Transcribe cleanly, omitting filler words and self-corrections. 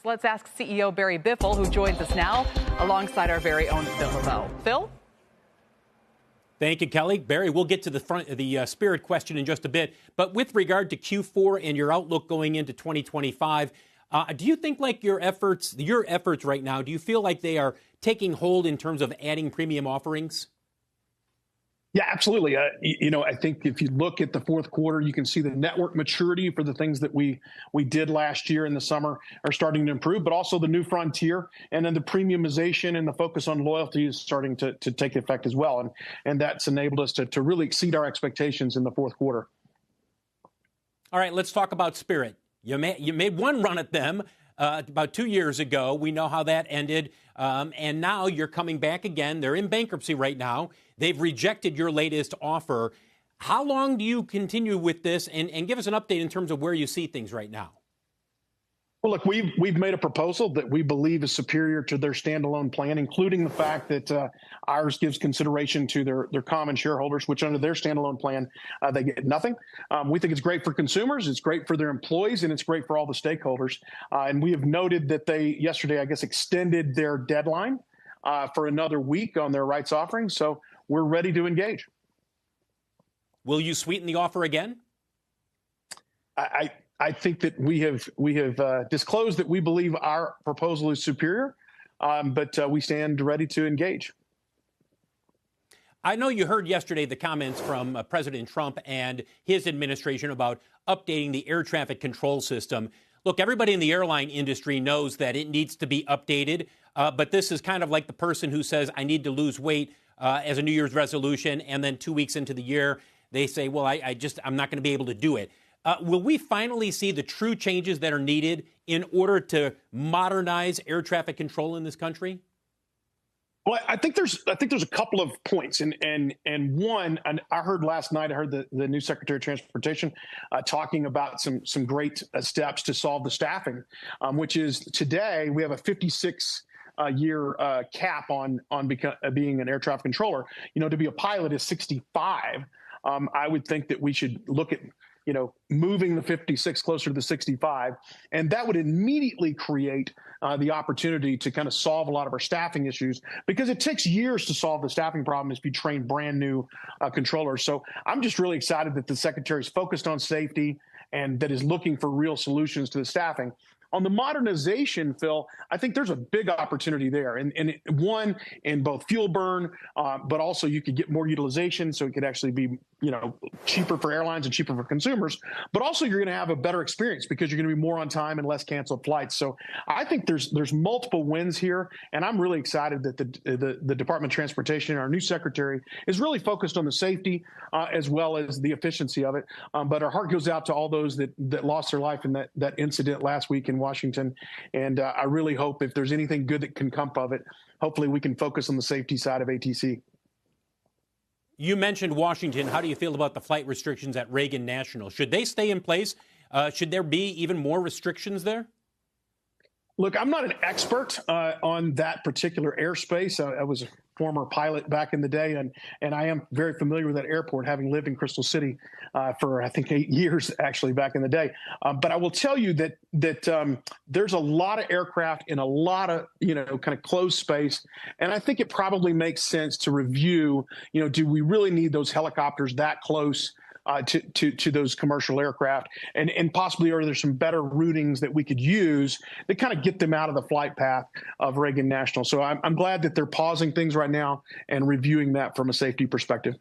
Let's ask CEO Barry Biffle, who joins us now alongside our very own Phil LeBeau. Phil? Thank you, Kelly. Barry, we'll get to the Spirit question in just a bit. But with regard to Q4 and your outlook going into 2025, do you think like your efforts right now, do you feel like they are taking hold in terms of adding premium offerings? Yeah, absolutely. I think if you look at the fourth quarter, you can see the network maturity for the things that we did last year in the summer are starting to improve, but also the new frontier and then the premiumization and the focus on loyalty is starting to take effect as well. And that's enabled us to really exceed our expectations in the fourth quarter. All right, let's talk about Spirit. You made one run at them about 2 years ago. We know how that ended. And now you're coming back again. They're in bankruptcy right now. They've rejected your latest offer. How long do you continue with this? And give us an update in terms of where you see things right now. Well, look, we've made a proposal that we believe is superior to their standalone plan, including the fact that ours gives consideration to their common shareholders, which under their standalone plan, they get nothing. We think it's great for consumers, it's great for their employees, and it's great for all the stakeholders. And we have noted that they yesterday, I guess, extended their deadline for another week on their rights offering. So we're ready to engage. Will you sweeten the offer again? I think that we have disclosed that we believe our proposal is superior, but we stand ready to engage. I know you heard yesterday the comments from President Trump and his administration about updating the air traffic control system. Look, everybody in the airline industry knows that it needs to be updated, but this is kind of like the person who says, I need to lose weight as a New Year's resolution, and then 2 weeks into the year, they say, well, I'm not going to be able to do it. Will we finally see the true changes that are needed in order to modernize air traffic control in this country? Well, I think there's a couple of points, and one, and I heard last night, I heard the new Secretary of Transportation talking about some great steps to solve the staffing, which is today we have a 56-year cap on being an air traffic controller. To be a pilot is 65. I would think that we should look at moving the 56 closer to the 65, and that would immediately create the opportunity to kind of solve a lot of our staffing issues, because it takes years to solve the staffing problem if you train brand new controllers. So I'm just really excited that the Secretary is focused on safety and that is looking for real solutions to the staffing. On the modernization, Phil, I think there's a big opportunity there. And one, in both fuel burn, but also you could get more utilization, so it could actually be, cheaper for airlines and cheaper for consumers. But also you're going to have a better experience because you're going to be more on time and less canceled flights. So I think there's multiple wins here, and I'm really excited that the Department of Transportation, our new secretary, is really focused on the safety as well as the efficiency of it. But our heart goes out to all those that lost their life in that incident last week in Washington. And I really hope if there's anything good that can come of it, hopefully we can focus on the safety side of ATC. You mentioned Washington. How do you feel about the flight restrictions at Reagan National? Should they stay in place? Should there be even more restrictions there? Look, I'm not an expert on that particular airspace. I was a former pilot back in the day, and I am very familiar with that airport, having lived in Crystal City for, I think, 8 years, actually, back in the day. But I will tell you that there's a lot of aircraft in a lot of, kind of closed space. And I think it probably makes sense to review, do we really need those helicopters that close to those commercial aircraft, and possibly are there some better routings that we could use that kind of get them out of the flight path of Reagan National. So I'm glad that they're pausing things right now and reviewing that from a safety perspective.